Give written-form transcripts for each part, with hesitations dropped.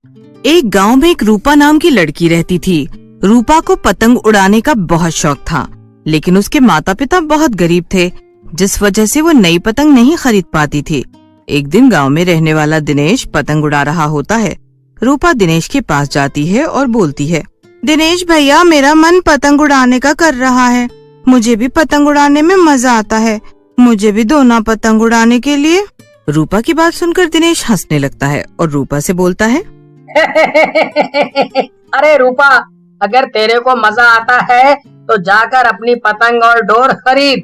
एक गांव में एक रूपा नाम की लड़की रहती थी। रूपा को पतंग उड़ाने का बहुत शौक था, लेकिन उसके माता पिता बहुत गरीब थे, जिस वजह से वो नई पतंग नहीं खरीद पाती थी। एक दिन गांव में रहने वाला दिनेश पतंग उड़ा रहा होता है। रूपा दिनेश के पास जाती है और बोलती है, दिनेश भैया, मेरा मन पतंग उड़ाने का कर रहा है। मुझे भी पतंग उड़ाने में मजा आता है। मुझे भी दो ना पतंग उड़ाने के लिए। रूपा की बात सुनकर दिनेश हंसने लगता है और रूपा से बोलता है, अरे रूपा, अगर तेरे को मजा आता है तो जाकर अपनी पतंग और डोर खरीद।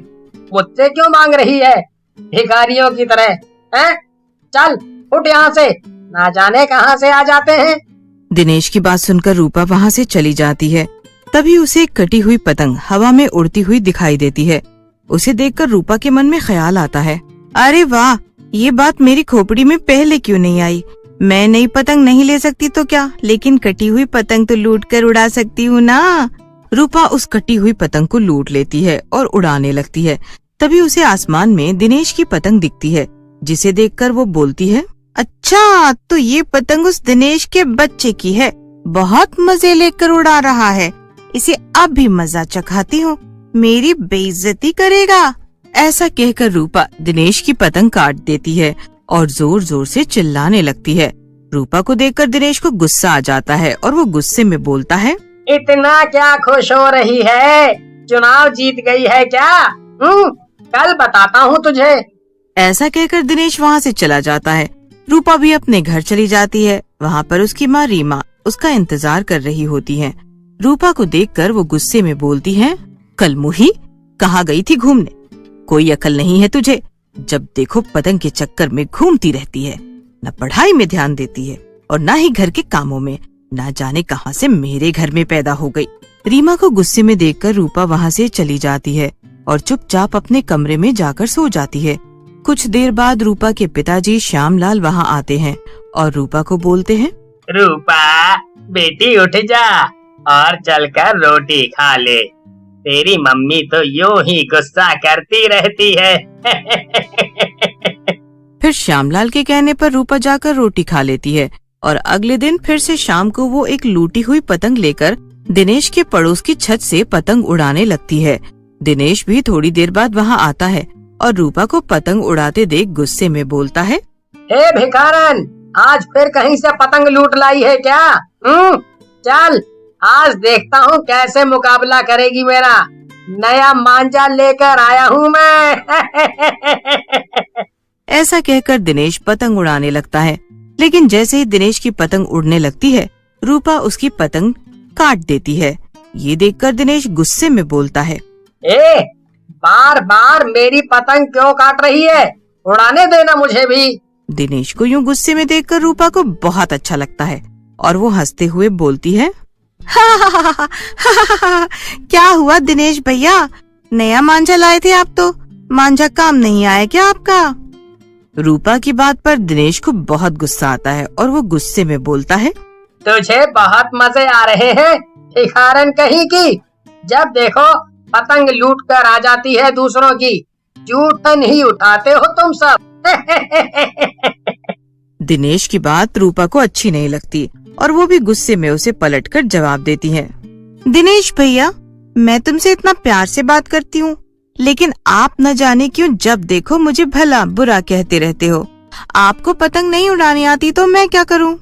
मुझसे क्यों मांग रही है भिखारियों की तरह? हैं? चल उठ यहाँ से, ना जाने कहाँ से आ जाते हैं। दिनेश की बात सुनकर रूपा वहाँ से चली जाती है। तभी उसे एक कटी हुई पतंग हवा में उड़ती हुई दिखाई देती है। उसे देखकर रूपा के मन में ख्याल आता है, अरे वाह, ये बात मेरी खोपड़ी में पहले क्यों नहीं आई। मैं नई पतंग नहीं ले सकती तो क्या, लेकिन कटी हुई पतंग तो लूट कर उड़ा सकती हूँ ना। रूपा उस कटी हुई पतंग को लूट लेती है और उड़ाने लगती है। तभी उसे आसमान में दिनेश की पतंग दिखती है, जिसे देखकर वो बोलती है, अच्छा, तो ये पतंग उस दिनेश के बच्चे की है। बहुत मजे लेकर उड़ा रहा है। इसे अब भी मजा चखाती हूँ, मेरी बेइज्जती करेगा। ऐसा कहकर रूपा दिनेश की पतंग काट देती है और जोर जोर से चिल्लाने लगती है। रूपा को देखकर दिनेश को गुस्सा आ जाता है और वो गुस्से में बोलता है, इतना क्या खुश हो रही है? चुनाव जीत गई है क्या? कल बताता हूँ तुझे। ऐसा कहकर दिनेश वहाँ से चला जाता है। रूपा भी अपने घर चली जाती है। वहाँ पर उसकी माँ रीमा उसका इंतजार कर रही होती है। रूपा को देखकर वो गुस्से में बोलती है, कल मुही, कहाँ गई थी घूमने? कोई अकल नहीं है तुझे? जब देखो पतंग के चक्कर में घूमती रहती है। न पढ़ाई में ध्यान देती है और न ही घर के कामों में। ना जाने कहाँ से मेरे घर में पैदा हो गई। रीमा को गुस्से में देखकर रूपा वहाँ से चली जाती है और चुपचाप अपने कमरे में जाकर सो जाती है। कुछ देर बाद रूपा के पिताजी श्यामलाल वहाँ आते हैं और रूपा को बोलते हैं, रूपा बेटी, उठ जा और चलकर रोटी खा ले। तेरी मम्मी तो यूं ही गुस्सा करती रहती है। फिर श्यामलाल के कहने पर रूपा जाकर रोटी खा लेती है और अगले दिन फिर से शाम को वो एक लूटी हुई पतंग लेकर दिनेश के पड़ोस की छत से पतंग उड़ाने लगती है। दिनेश भी थोड़ी देर बाद वहाँ आता है और रूपा को पतंग उड़ाते देख गुस्से में बोलता है, हे भिखारन, आज फिर कहीं से पतंग लूट लाई है क्या? चल, आज देखता हूँ कैसे मुकाबला करेगी मेरा। नया मांझा लेकर आया हूँ मैं। ऐसा कहकर दिनेश पतंग उड़ाने लगता है, लेकिन जैसे ही दिनेश की पतंग उड़ने लगती है, रूपा उसकी पतंग काट देती है। ये देखकर दिनेश गुस्से में बोलता है, बार बार मेरी पतंग क्यों काट रही है? उड़ाने देना मुझे भी। दिनेश को यूं गुस्से में देखकर रूपा को बहुत अच्छा लगता है और वो हंसते हुए बोलती है, क्या हुआ दिनेश भैया, नया मांझा लाए थे आप तो? मांझा काम नहीं आया क्या आपका? रूपा की बात पर दिनेश को बहुत गुस्सा आता है और वो गुस्से में बोलता है, तुझे बहुत मजे आ रहे हैं भिखारन कहीं की। जब देखो पतंग लूट कर आ जाती है दूसरों की। जूठन ही उठाते हो तुम सब। दिनेश की बात रूपा को अच्छी नहीं लगती और वो भी गुस्से में उसे पलटकर जवाब देती है, दिनेश भैया, मैं तुमसे इतना प्यार से बात करती हूँ, लेकिन आप न जाने क्यों जब देखो मुझे भला बुरा कहते रहते हो। आपको पतंग नहीं उड़ानी आती तो मैं क्या करूँ?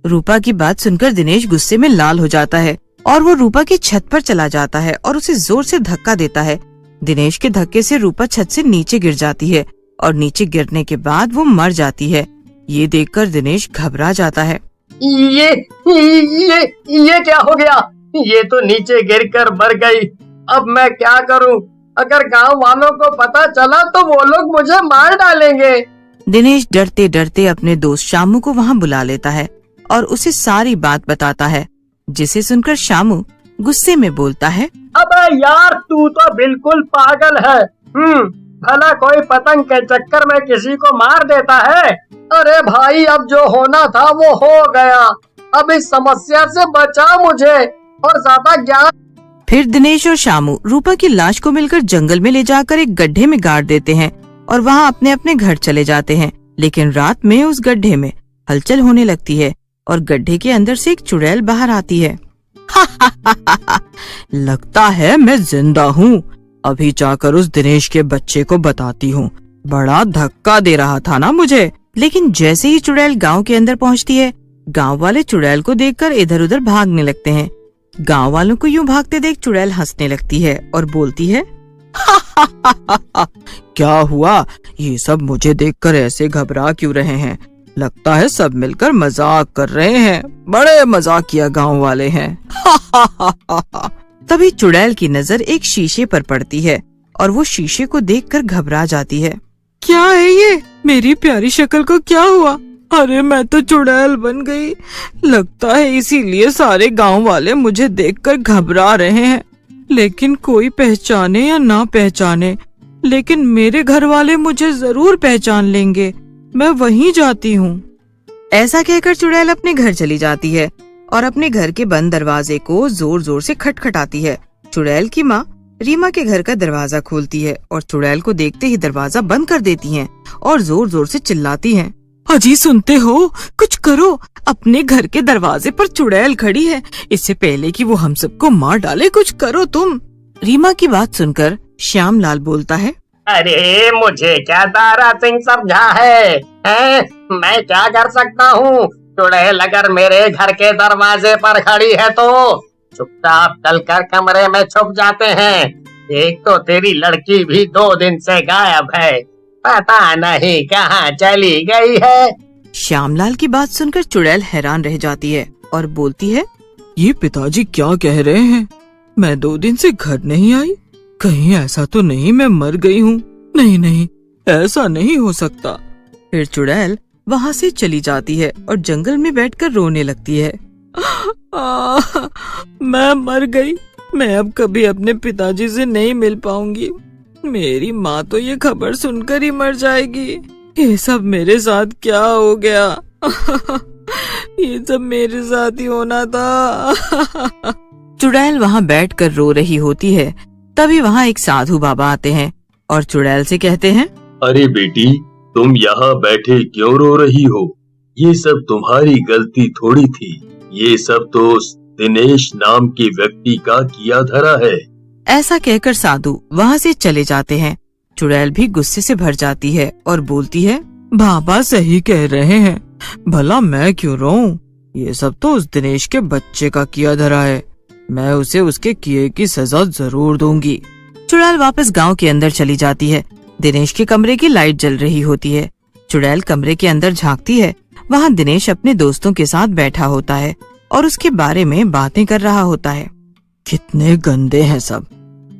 रूपा की बात सुनकर दिनेश गुस्से में लाल हो जाता है और वो रूपा की छत पर चला जाता है और उसे जोर से धक्का देता है। दिनेश के धक्के से रूपा छत से नीचे गिर जाती है और नीचे गिरने के बाद वो मर जाती है। ये देखकर दिनेश घबरा जाता है। ये क्या हो गया? ये तो नीचे गिरकर मर गई। अब मैं क्या करूं? अगर गांव वालों को पता चला तो वो लोग मुझे मार डालेंगे। दिनेश डरते डरते अपने दोस्त शामू को वहाँ बुला लेता है और उसे सारी बात बताता है, जिसे सुनकर शामू गुस्से में बोलता है, अबे यार, तू तो बिल्कुल पागल है। भला कोई पतंग के चक्कर में किसी को मार देता है? अरे भाई, अब जो होना था वो हो गया। अब इस समस्या से बचा मुझे और ज्यादा ज्ञान। फिर दिनेश और शामू रूपा की लाश को मिलकर जंगल में ले जाकर एक गड्ढे में गाड़ देते हैं और वहाँ अपने अपने घर चले जाते हैं। लेकिन रात में उस गड्ढे में हलचल होने लगती है। और गड्ढे के अंदर से एक चुड़ैल बाहर आती है। लगता है मैं जिंदा हूँ। अभी जाकर उस दिनेश के बच्चे को बताती हूँ। बड़ा धक्का दे रहा था ना मुझे। लेकिन जैसे ही चुड़ैल गांव के अंदर पहुँचती है, गांव वाले चुड़ैल को देखकर इधर उधर भागने लगते हैं। गांव वालों को यूं भागते देख चुड़ैल हंसने लगती है और बोलती है, क्या हुआ? ये सब मुझे देखकर ऐसे घबरा क्यों रहे हैं? लगता है सब मिलकर मजाक कर रहे हैं। बड़े मजाकिया गांव वाले हैं। तभी चुड़ैल की नजर एक शीशे पर पड़ती है और वो शीशे को देखकर घबरा जाती है। क्या है ये? मेरी प्यारी शक्ल को क्या हुआ? अरे मैं तो चुड़ैल बन गई। लगता है इसीलिए सारे गांव वाले मुझे देखकर घबरा रहे हैं। लेकिन कोई पहचाने या ना पहचाने, लेकिन मेरे घर वाले मुझे जरूर पहचान लेंगे। मैं वहीं जाती हूँ। ऐसा कहकर चुड़ैल अपने घर चली जाती है और अपने घर के बंद दरवाजे को जोर जोर से खटखटाती है। चुड़ैल की माँ रीमा के घर का दरवाजा खोलती है और चुड़ैल को देखते ही दरवाजा बंद कर देती हैं और जोर जोर से चिल्लाती हैं, अजी सुनते हो? कुछ करो। अपने घर के दरवाजे पर चुड़ैल खड़ी है। इससे पहले कि वो हम सबको मार डाले, कुछ करो तुम। रीमा की बात सुनकर श्यामलाल बोलता है, अरे मुझे क्या तारा सिंह समझा है? मैं क्या कर सकता हूँ? चुड़ैल अगर मेरे घर के दरवाजे पर खड़ी है तो चुपचाप चलकर कमरे में छुप जाते हैं। एक तो तेरी लड़की भी 2 दिन से गायब है, पता नहीं कहाँ चली गई है। श्यामलाल की बात सुनकर चुड़ैल हैरान रह जाती है और बोलती है, ये पिताजी क्या कह रहे हैं? मैं 2 दिन से घर नहीं आई। कहीं ऐसा तो नहीं मैं मर गई हूँ? नहीं नहीं, ऐसा नहीं हो सकता। फिर चुड़ैल वहाँ से चली जाती है और जंगल में बैठकर रोने लगती है। मैं मर गई। मैं अब कभी अपने पिताजी से नहीं मिल पाऊंगी। मेरी माँ तो ये खबर सुनकर ही मर जाएगी। ये सब मेरे साथ क्या हो गया? ये सब मेरे साथ ही होना था। चुड़ैल वहाँ बैठकर रो रही होती है। तभी वहाँ एक साधु बाबा आते हैं और चुड़ैल से कहते हैं, अरे बेटी, तुम यहाँ बैठे क्यों रो रही हो? ये सब तुम्हारी गलती थोड़ी थी। ये सब तो दिनेश नाम के व्यक्ति का किया धरा है। ऐसा कहकर साधु वहाँ से चले जाते हैं। चुड़ैल भी गुस्से से भर जाती है और बोलती है, बाबा सही कह रहे हैं, भला मैं क्यों रोऊं? ये सब तो उस दिनेश के बच्चे का किया धरा है। मैं उसे उसके किए की सजा जरूर दूंगी। चुड़ैल वापस गांव के अंदर चली जाती है। दिनेश के कमरे की लाइट जल रही होती है। चुड़ैल कमरे के अंदर झांकती है। वहाँ दिनेश अपने दोस्तों के साथ बैठा होता है और उसके बारे में बातें कर रहा होता है। कितने गंदे हैं सब,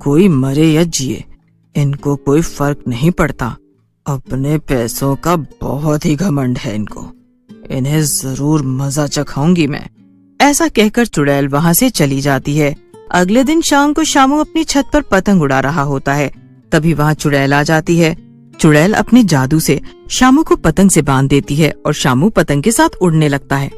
कोई मरे या जिए इनको कोई फर्क नहीं पड़ता। अपने पैसों का बहुत ही घमंड है इनको। इन्हें जरूर मजा चखाऊंगी मैं। ऐसा कहकर चुड़ैल वहाँ से चली जाती है। अगले दिन शाम को शामू अपनी छत पर पतंग उड़ा रहा होता है। तभी वहाँ चुड़ैल आ जाती है। चुड़ैल अपने जादू से शामू को पतंग से बांध देती है और शामू पतंग के साथ उड़ने लगता है।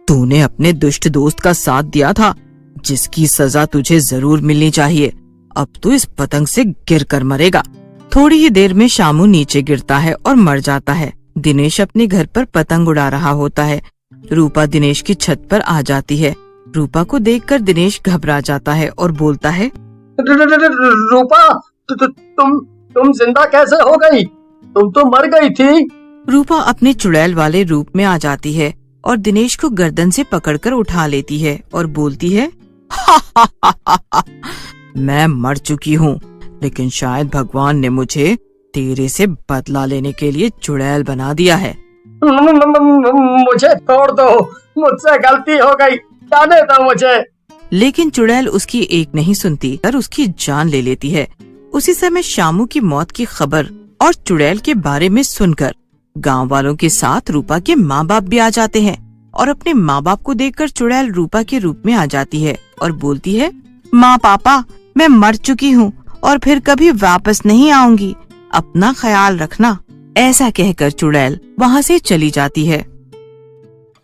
तूने अपने दुष्ट दोस्त का साथ दिया था, जिसकी सजा तुझे जरूर मिलनी चाहिए। अब तू इस पतंग से गिर कर मरेगा। थोड़ी ही देर में शामू नीचे गिरता है और मर जाता है। दिनेश अपने घर पर पतंग उड़ा रहा होता है। रूपा दिनेश की छत पर आ जाती है। रूपा को देखकर दिनेश घबरा जाता है और बोलता है, रूपा, तुम जिंदा कैसे हो गई? तुम तो मर गई थी। रूपा अपने चुड़ैल वाले रूप में आ जाती है और दिनेश को गर्दन से पकड़कर उठा लेती है और बोलती है, मैं मर चुकी हूँ, लेकिन शायद भगवान ने मुझे तेरे से बदला लेने के लिए चुड़ैल बना दिया है। मुझे छोड़ दो, मुझसे गलती हो गई, जाने दो मुझे। लेकिन चुड़ैल उसकी एक नहीं सुनती और उसकी जान ले लेती है। उसी समय शामू की मौत की खबर और चुड़ैल के बारे में सुनकर गांव वालों के साथ रूपा के माँ बाप भी आ जाते हैं और अपने माँ बाप को देखकर चुड़ैल रूपा के रूप में आ जाती है और बोलती है, माँ पापा, मैं मर चुकी हूँ और फिर कभी वापस नहीं आऊंगी। अपना ख्याल रखना। ऐसा कहकर चुड़ैल वहाँ से चली जाती है।